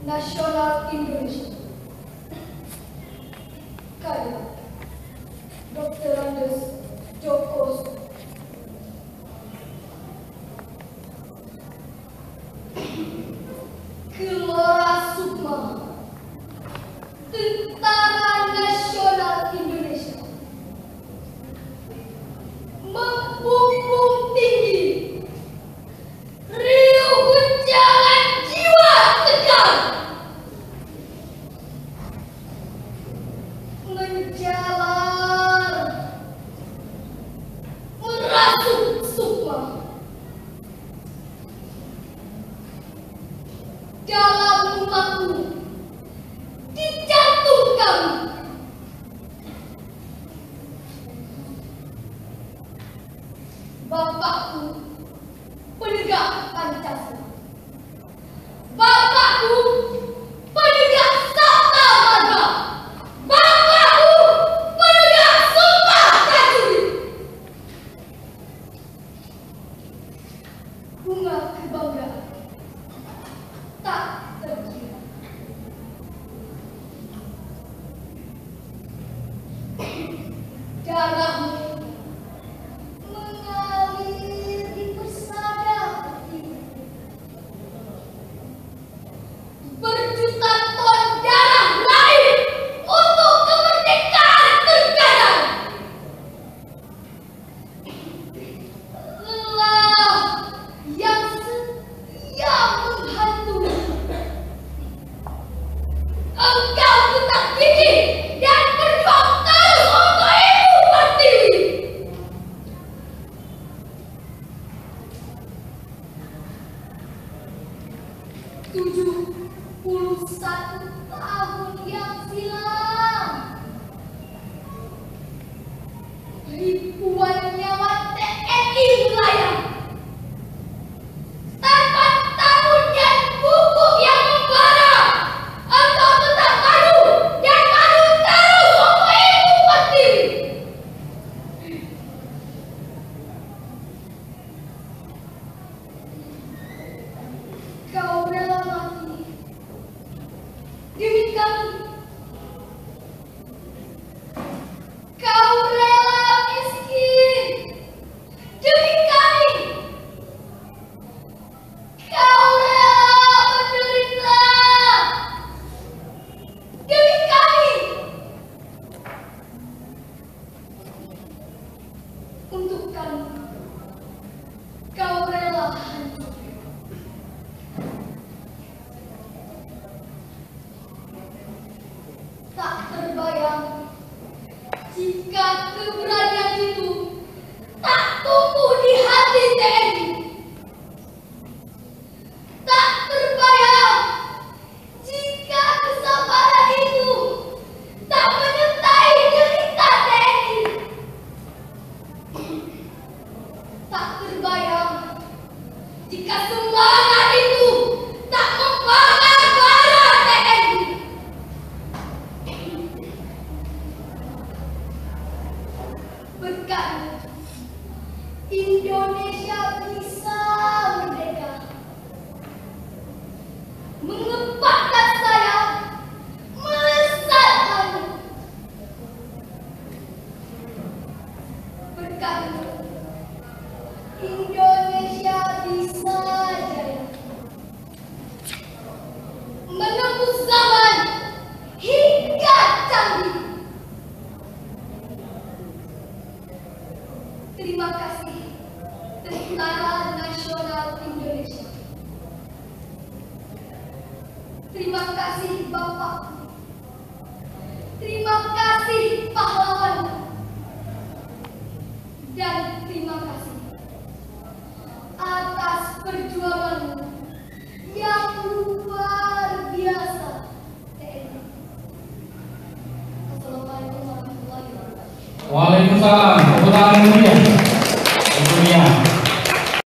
Nasional Indonesia. Karya Dr. Andes Djoko. Gelora Sukma, Tentara Nasional Indonesia, membumbung tinggi, riuh guncangan jiwa tegar, menjalar, merasuk Sukma. Dalam umatku dijatuhkan bapakku penegak Pancasila, bapakku penegak Sabta Marga, bapakku penegak Sumpah Prajurit. Bunga kebanggaan tak terkira. Darahmu mengalir di persada hatimu. Berjuta ton darah lahir untuk kemerdekaan tergadang. Lelah yang setia menghantui. Engkau tetap gigih dan berjuang terus untuk Ibu Pertiwi. Tujuh 71 tahun yang silam, ribuan nyawa TNI melayang. Tanpa tabur dan pupuk yang membara, engkau tetap maju dan maju terus untuk Ibu Pertiwi. Kau rela mati demi kami. Kau rela miskin demi kami. Kau rela menderita demi kami. Untuk kami, kau rela hancur. Tak terbayang jika keberanian itu tak tumbuh di hati TNI. Tak terbayang jika kesabaran itu tak menyertai derita TNI. Tak terbayang jika semangat itu tak membakar bara TNI. Berkat Indonesia bisa merdeka, mengepakkan sayap, melesat langit. Berkat Indonesia bisa jaya, menembus zaman hingga canggih. Terima kasih Tentara Nasional Indonesia. Terima kasih Bapak. Terima kasih pahlawan. Dan terima kasih atas perjuanganmu yang luar biasa, TNI. Assalamualaikum warahmatullahi wabarakatuh. Waalaikumsalam. Tepuk tangan yang mulia.